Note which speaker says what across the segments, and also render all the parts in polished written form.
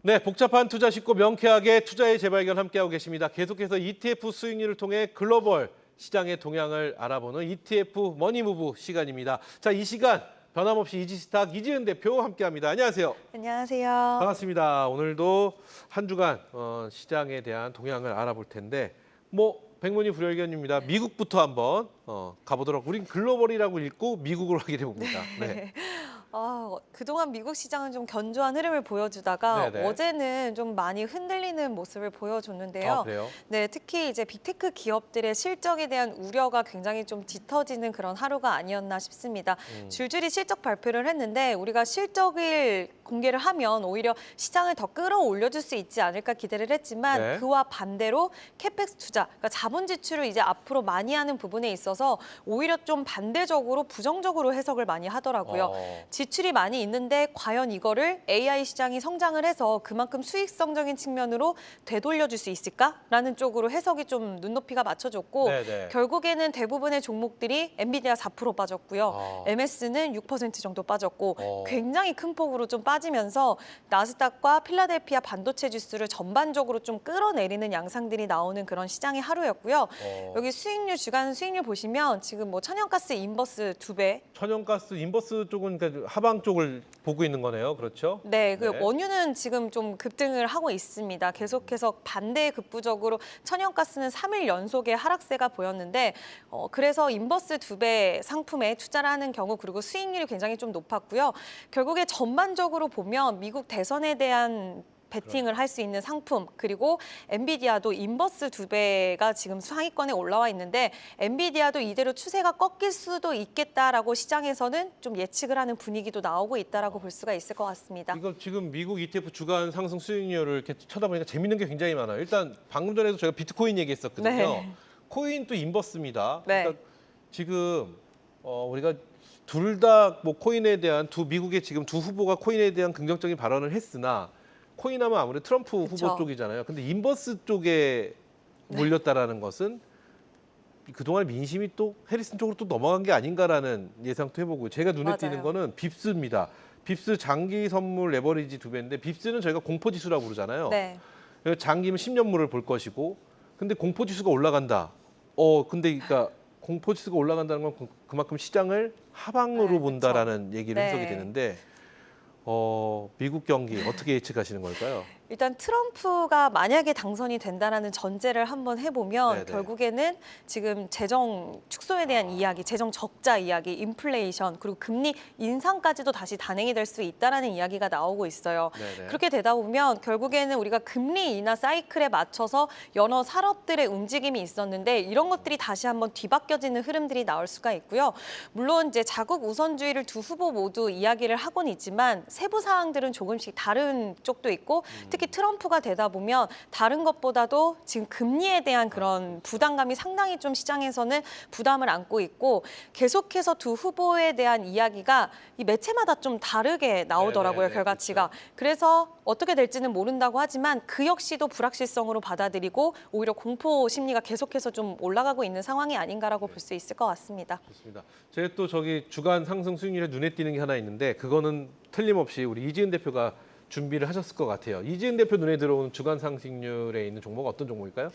Speaker 1: 네, 복잡한 투자 쉽고 명쾌하게 투자의 재발견 함께하고 계십니다. 계속해서 ETF 수익률을 통해 글로벌 시장의 동향을 알아보는 ETF 머니무브 시간입니다. 자, 이 시간 변함없이 이지스탁 이지은 대표 함께합니다. 안녕하세요.
Speaker 2: 안녕하세요.
Speaker 1: 반갑습니다. 오늘도 한 주간 시장에 대한 동향을 알아볼 텐데 백문이 불여일견입니다. 미국부터 한번 가보도록. 우린 글로벌이라고 읽고 미국으로 하게 돼봅니다. 네.
Speaker 2: 그동안 미국 시장은 좀 견조한 흐름을 보여주다가
Speaker 1: 네네.
Speaker 2: 어제는 좀 많이 흔들리는 모습을 보여줬는데요.
Speaker 1: 그래요?
Speaker 2: 네, 특히 이제 빅테크 기업들의 실적에 대한 우려가 굉장히 좀 짙어지는 그런 하루가 아니었나 싶습니다. 줄줄이 실적 발표를 했는데 우리가 실적을 공개를 하면 오히려 시장을 더 끌어올려줄 수 있지 않을까 기대를 했지만
Speaker 1: 네.
Speaker 2: 그와 반대로 캐펙스 투자, 그러니까 자본 지출을 이제 앞으로 많이 하는 부분에 있어서 오히려 좀 반대적으로 부정적으로 해석을 많이 하더라고요. 지출이 많이 있는데 과연 이거를 AI 시장이 성장을 해서 그만큼 수익성적인 측면으로 되돌려줄 수 있을까라는 쪽으로 해석이 좀 눈높이가 맞춰졌고
Speaker 1: 네네.
Speaker 2: 결국에는 대부분의 종목들이 엔비디아 4% 빠졌고요. MS는 6% 정도 빠졌고 굉장히 큰 폭으로 좀 빠지면서 나스닥과 필라델피아 반도체 지수를 전반적으로 좀 끌어내리는 양상들이 나오는 그런 시장의 하루였고요. 여기 수익률, 주간 수익률 보시면 지금 뭐 천연가스 인버스 2배.
Speaker 1: 천연가스 인버스 쪽은 그러니까 하방 쪽을 보고 있는 거네요. 그렇죠?
Speaker 2: 네, 그
Speaker 1: 네.
Speaker 2: 원유는 지금 좀 급등을 하고 있습니다. 계속해서 반대 급부적으로 천연가스는 3일 연속의 하락세가 보였는데 그래서 인버스 2배 상품에 투자를 하는 경우 그리고 수익률이 굉장히 좀 높았고요. 결국에 전반적으로 보면 미국 대선에 대한 베팅을 할 수 있는 상품 그리고 엔비디아도 인버스 2배가 지금 상위권에 올라와 있는데 엔비디아도 이대로 추세가 꺾일 수도 있겠다라고 시장에서는 좀 예측을 하는 분위기도 나오고 있다라고 볼 수가 있을 것 같습니다.
Speaker 1: 이거 지금 미국 ETF 주간 상승 수익률을 이렇게 쳐다보니까 재밌는 게 굉장히 많아요. 일단 방금 전에도 저희가 비트코인 얘기했었거든요.
Speaker 2: 네.
Speaker 1: 코인 또 인버스입니다.
Speaker 2: 네.
Speaker 1: 그러니까 지금 우리가 둘 다 코인에 대한 미국의 지금 두 후보가 코인에 대한 긍정적인 발언을 했으나 코인하면 아무래도 트럼프
Speaker 2: 그쵸.
Speaker 1: 후보 쪽이잖아요. 근데 인버스 쪽에 몰렸다라는 것은 그동안 민심이 또 해리슨 쪽으로 또 넘어간 게 아닌가라는 예상도 해보고 제가 눈에 띄는
Speaker 2: 맞아요.
Speaker 1: 거는 빕스입니다. 빕스 장기 선물 레버리지 2배인데 빕스는 저희가 공포지수라고 그러잖아요.
Speaker 2: 네.
Speaker 1: 장기면 10년물을 볼 것이고 근데 공포지수가 올라간다. 근데 그러니까 공포지수가 올라간다는 건 그만큼 시장을 하방으로
Speaker 2: 네,
Speaker 1: 본다라는 얘기를
Speaker 2: 네.
Speaker 1: 해석이 되는데 미국 경기 어떻게 예측하시는 걸까요?
Speaker 2: 일단 트럼프가 만약에 당선이 된다라는 전제를 한번 해보면
Speaker 1: 네네.
Speaker 2: 결국에는 지금 재정 축소에 대한 이야기, 재정 적자 이야기, 인플레이션 그리고 금리 인상까지도 다시 단행이 될 수 있다라는 이야기가 나오고 있어요.
Speaker 1: 네네.
Speaker 2: 그렇게 되다 보면 결국에는 우리가 금리 인하 사이클에 맞춰서 여러 산업들의 움직임이 있었는데 이런 것들이 다시 한번 뒤바뀌어지는 흐름들이 나올 수가 있고요. 물론 이제 자국 우선주의를 두 후보 모두 이야기를 하고는 있지만 세부 사항들은 조금씩 다른 쪽도 있고 특히 트럼프가 되다 보면 다른 것보다도 지금 금리에 대한 그런 부담감이 상당히 좀 시장에서는 부담을 안고 있고 계속해서 두 후보에 대한 이야기가 이 매체마다 좀 다르게 나오더라고요,
Speaker 1: 네네네,
Speaker 2: 결과치가. 그래서 어떻게 될지는 모른다고 하지만 그 역시도 불확실성으로 받아들이고 오히려 공포 심리가 계속해서 좀 올라가고 있는 상황이 아닌가라고 볼 수 있을 것 같습니다.
Speaker 1: 좋습니다. 제가 또 저기 주간 상승 수익률에 눈에 띄는 게 하나 있는데 그거는 틀림없이 우리 이지은 대표가 준비를 하셨을 것 같아요. 이지은 대표 눈에 들어오는 주간 상승률에 있는 종목은 어떤 종목일까요?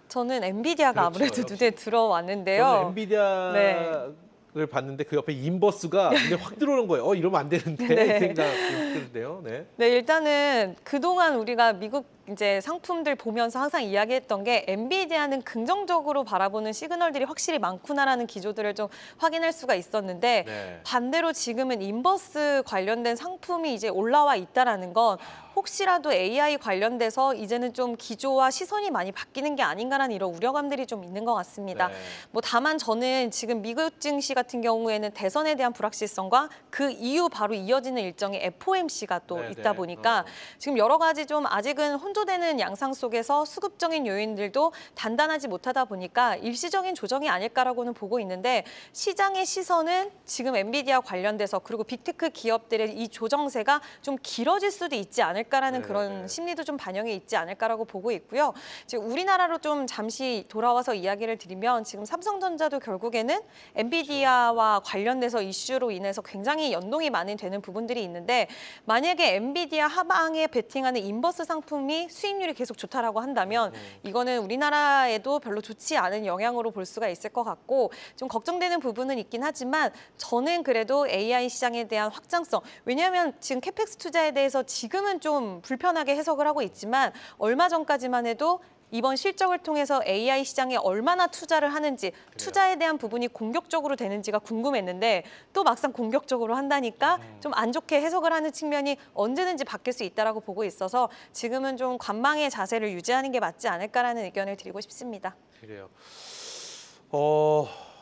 Speaker 2: 저는 엔비디아가
Speaker 1: 그렇죠,
Speaker 2: 아무래도
Speaker 1: 역시.
Speaker 2: 눈에 들어왔는데요.
Speaker 1: 저는 엔비디아를 봤는데 그 옆에 인버스가 눈에 확 들어오는 거예요. 이러면 안 되는데
Speaker 2: 네.
Speaker 1: 생각이 드는데요. 네.
Speaker 2: 네, 일단은 그동안 우리가 미국 이제 상품들 보면서 항상 이야기했던 게 엔비디아는 긍정적으로 바라보는 시그널들이 확실히 많구나라는 기조들을 좀 확인할 수가 있었는데
Speaker 1: 네.
Speaker 2: 반대로 지금은 인버스 관련된 상품이 이제 올라와 있다라는 건 혹시라도 AI 관련돼서 이제는 좀 기조와 시선이 많이 바뀌는 게 아닌가라는 이런 우려감들이 좀 있는 것 같습니다.
Speaker 1: 네.
Speaker 2: 다만 저는 지금 미국 증시 같은 경우에는 대선에 대한 불확실성과 그 이후 바로 이어지는 일정의 FOMC가 또
Speaker 1: 네,
Speaker 2: 있다
Speaker 1: 네.
Speaker 2: 보니까 지금 여러 가지 좀 아직은 혼조되는 양상 속에서 수급적인 요인들도 단단하지 못하다 보니까 일시적인 조정이 아닐까라고는 보고 있는데 시장의 시선은 지금 엔비디아 관련돼서 그리고 빅테크 기업들의 이 조정세가 좀 길어질 수도 있지 않을까라는
Speaker 1: 네,
Speaker 2: 그런
Speaker 1: 네.
Speaker 2: 심리도 좀 반영이 있지 않을까라고 보고 있고요. 지금 우리나라로 좀 잠시 돌아와서 이야기를 드리면 지금 삼성전자도 결국에는 엔비디아와 관련돼서 이슈로 인해서 굉장히 연동이 많이 되는 부분들이 있는데 만약에 엔비디아 하방에 베팅하는 인버스 상품이 수익률이 계속 좋다라고 한다면 이거는 우리나라에도 별로 좋지 않은 영향으로 볼 수가 있을 것 같고 좀 걱정되는 부분은 있긴 하지만 저는 그래도 AI 시장에 대한 확장성 왜냐하면 지금 캐펙스 투자에 대해서 지금은 좀 불편하게 해석을 하고 있지만 얼마 전까지만 해도 이번 실적을 통해서 AI 시장에 얼마나 투자를 하는지 투자에 대한 부분이 공격적으로 되는지가 궁금했는데 또 막상 공격적으로 한다니까 좀 안 좋게 해석을 하는 측면이 언제든지 바뀔 수 있다라고 보고 있어서 지금은 좀 관망의 자세를 유지하는 게 맞지 않을까라는 의견을 드리고 싶습니다.
Speaker 1: 그래요.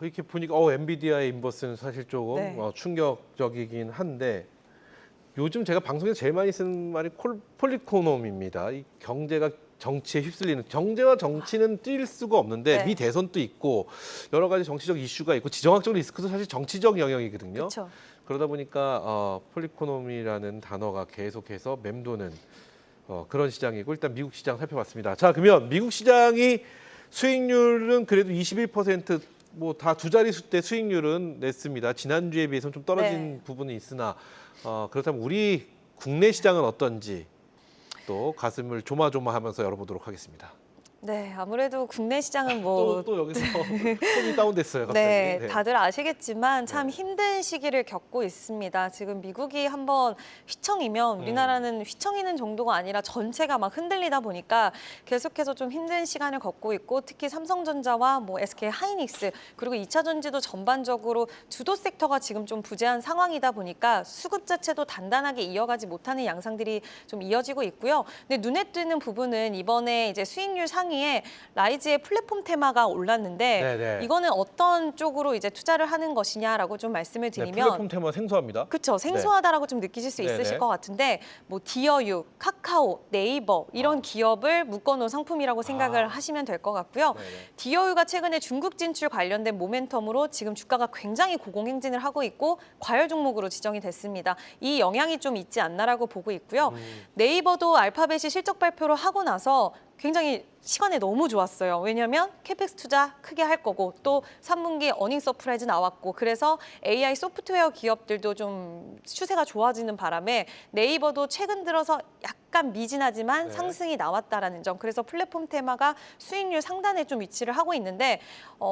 Speaker 1: 이렇게 보니까 엔비디아의 인버스는 사실 조금
Speaker 2: 네.
Speaker 1: 충격적이긴 한데 요즘 제가 방송에서 제일 많이 쓰는 말이 폴리코놈입니다. 이 경제가 정치에 휩쓸리는 경제와 정치는 뛸 수가 없는데
Speaker 2: 네.
Speaker 1: 미 대선도 있고 여러 가지 정치적 이슈가 있고 지정학적 리스크도 사실 정치적 영역이거든요.
Speaker 2: 그렇죠.
Speaker 1: 그러다 보니까 폴리코노미라는 단어가 계속해서 맴도는 그런 시장이고 일단 미국 시장 살펴봤습니다. 자, 그러면 미국 시장이 수익률은 그래도 21% 뭐 다 두 자릿수 대 수익률은 냈습니다. 지난주에 비해서는 좀 떨어진
Speaker 2: 네.
Speaker 1: 부분이 있으나 그렇다면 우리 국내 시장은 어떤지 또 가슴을 조마조마하면서 열어보도록 하겠습니다.
Speaker 2: 네, 아무래도 국내 시장은 뭐
Speaker 1: 또 여기서 톤이 다운됐어요. 갑자기.
Speaker 2: 네, 다들 아시겠지만 참
Speaker 1: 네.
Speaker 2: 힘든 시기를 겪고 있습니다. 지금 미국이 한번 휘청이면 우리나라는 휘청이는 정도가 아니라 전체가 막 흔들리다 보니까 계속해서 좀 힘든 시간을 겪고 있고 특히 삼성전자와 뭐 SK 하이닉스 그리고 2차 전지도 전반적으로 주도 섹터가 지금 좀 부재한 상황이다 보니까 수급 자체도 단단하게 이어가지 못하는 양상들이 좀 이어지고 있고요. 근데 눈에 띄는 부분은 이번에 이제 수익률 상위에 라이즈의 플랫폼 테마가 올랐는데
Speaker 1: 네네.
Speaker 2: 이거는 어떤 쪽으로 이제 투자를 하는 것이냐라고 좀 말씀을
Speaker 1: 네,
Speaker 2: 드리면
Speaker 1: 플랫폼 테마 생소합니다.
Speaker 2: 그렇죠. 생소하다라고 좀 느끼실 수
Speaker 1: 네네.
Speaker 2: 있으실 것 같은데 뭐 디어유, 카카오, 네이버 이런 기업을 묶어놓은 상품이라고 생각을 하시면 될 것 같고요.
Speaker 1: 네네.
Speaker 2: 디어유가 최근에 중국 진출 관련된 모멘텀으로 지금 주가가 굉장히 고공행진을 하고 있고 과열 종목으로 지정이 됐습니다. 이 영향이 좀 있지 않나라고 보고 있고요. 네이버도 알파벳이 실적 발표를 하고 나서 굉장히 시간에 너무 좋았어요. 왜냐하면 캐펙스 투자 크게 할 거고 또 3분기 어닝 서프라이즈 나왔고 그래서 AI 소프트웨어 기업들도 좀 추세가 좋아지는 바람에 네이버도 최근 들어서 약간 미진하지만
Speaker 1: 네.
Speaker 2: 상승이 나왔다라는 점. 그래서 플랫폼 테마가 수익률 상단에 좀 위치를 하고 있는데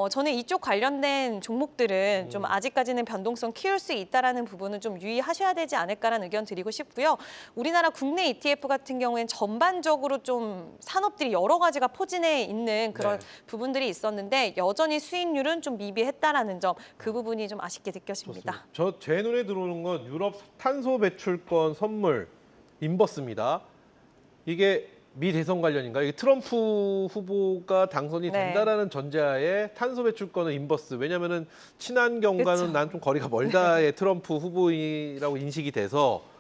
Speaker 2: 저는 이쪽 관련된 종목들은 좀 아직까지는 변동성 키울 수 있다라는 부분은 좀 유의하셔야 되지 않을까라는 의견 드리고 싶고요. 우리나라 국내 ETF 같은 경우에는 전반적으로 좀 산업들이 여러 가지가 포진해 있는 그런
Speaker 1: 네.
Speaker 2: 부분들이 있었는데 여전히 수익률은 좀 미비했다라는 점. 그 부분이 좀 아쉽게 느껴집니다.
Speaker 1: 제 눈에 들어오는 건 유럽 탄소 배출권 선물 인버스입니다. 이게 미 대선 관련인가요? 이게 트럼프 후보가 당선이
Speaker 2: 네.
Speaker 1: 된다라는 전제하에 탄소 배출권은 인버스. 왜냐하면은 친환경과는
Speaker 2: 그쵸.
Speaker 1: 난 좀 거리가 멀다의 트럼프 후보라고 인식이 돼서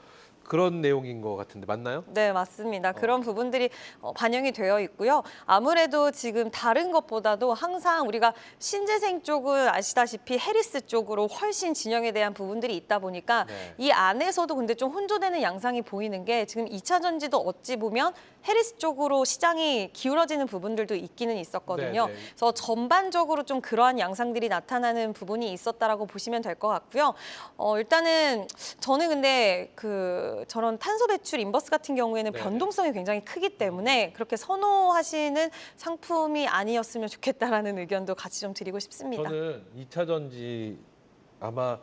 Speaker 1: 그런 내용인 것 같은데 맞나요?
Speaker 2: 네, 맞습니다. 그런 부분들이 반영이 되어 있고요. 아무래도 지금 다른 것보다도 항상 우리가 신재생 쪽은 아시다시피 해리스 쪽으로 훨씬 진영에 대한 부분들이 있다 보니까
Speaker 1: 네.
Speaker 2: 이 안에서도 근데 좀 혼조되는 양상이 보이는 게 지금 2차 전지도 어찌 보면 해리스 쪽으로 시장이 기울어지는 부분들도 있기는 있었거든요.
Speaker 1: 네, 네.
Speaker 2: 그래서 전반적으로 좀 그러한 양상들이 나타나는 부분이 있었다라고 보시면 될 것 같고요. 일단은 저는 근데 저런 탄소 배출 인버스 같은 경우에는
Speaker 1: 네.
Speaker 2: 변동성이 굉장히 크기 때문에 그렇게 선호하시는 상품이 아니었으면 좋겠다라는 의견도 같이 좀 드리고 싶습니다.
Speaker 1: 저는 2차 전지 아마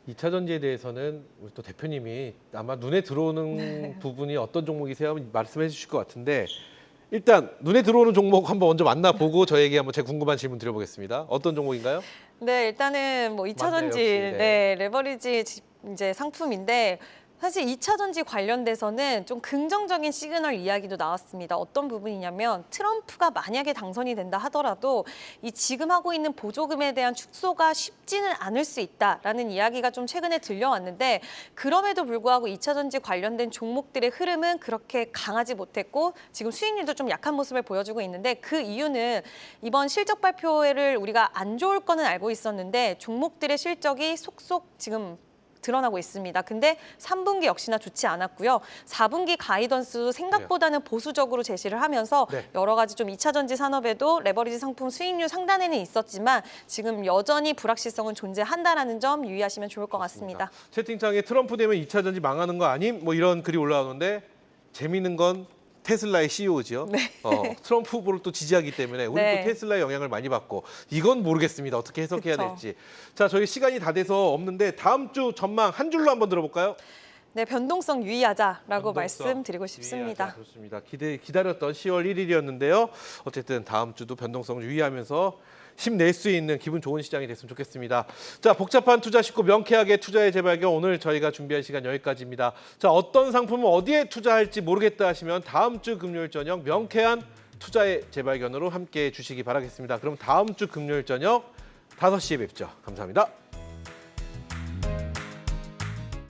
Speaker 1: 2차 전지에 대해서는 우리 또 대표님이 아마 눈에 들어오는 부분이 어떤 종목이세요? 한번 말씀해 주실 것 같은데 일단 눈에 들어오는 종목 한번 먼저 만나보고 저에게 한번 제 궁금한 질문 드려보겠습니다. 어떤 종목인가요?
Speaker 2: 네, 일단은 뭐 2차
Speaker 1: 맞네요,
Speaker 2: 전지
Speaker 1: 역시, 네.
Speaker 2: 네, 레버리지 이제 상품인데 사실 2차 전지 관련돼서는 좀 긍정적인 시그널 이야기도 나왔습니다. 어떤 부분이냐면 트럼프가 만약에 당선이 된다 하더라도 이 지금 하고 있는 보조금에 대한 축소가 쉽지는 않을 수 있다라는 이야기가 좀 최근에 들려왔는데 그럼에도 불구하고 2차 전지 관련된 종목들의 흐름은 그렇게 강하지 못했고 지금 수익률도 좀 약한 모습을 보여주고 있는데 그 이유는 이번 실적 발표를 우리가 안 좋을 거는 알고 있었는데 종목들의 실적이 속속 지금 드러나고 있습니다. 근데 3분기 역시나 좋지 않았고요. 4분기 가이던스도 생각보다는 보수적으로 제시를 하면서
Speaker 1: 네.
Speaker 2: 여러 가지 좀 2차 전지 산업에도 레버리지 상품 수익률 상단에는 있었지만 지금 여전히 불확실성은 존재한다라는 점 유의하시면 좋을 것 같습니다.
Speaker 1: 채팅창에 트럼프 되면 2차 전지 망하는 거 아님? 뭐 이런 글이 올라오는데 재미있는 건 테슬라의 CEO지요.
Speaker 2: 네.
Speaker 1: 트럼프 후보를 또 지지하기 때문에 우리
Speaker 2: 네.
Speaker 1: 또 테슬라의 영향을 많이 받고 이건 모르겠습니다. 어떻게 해석해야
Speaker 2: 그쵸.
Speaker 1: 될지. 자, 저희 시간이 다 돼서 없는데 다음 주 전망 한 줄로 한번 들어볼까요?
Speaker 2: 네, 변동성 유의하자라고
Speaker 1: 변동성
Speaker 2: 말씀드리고 싶습니다.
Speaker 1: 유의하자. 좋습니다. 기다렸던 10월 1일이었는데요. 어쨌든 다음 주도 변동성 유의하면서 힘낼 수 있는 기분 좋은 시장이 됐으면 좋겠습니다. 자, 복잡한 투자 쉽고 명쾌하게 투자의 재발견 오늘 저희가 준비한 시간 여기까지입니다. 자, 어떤 상품을 어디에 투자할지 모르겠다 하시면 다음 주 금요일 저녁 명쾌한 투자의 재발견으로 함께해 주시기 바라겠습니다. 그럼 다음 주 금요일 저녁 5시에 뵙죠. 감사합니다.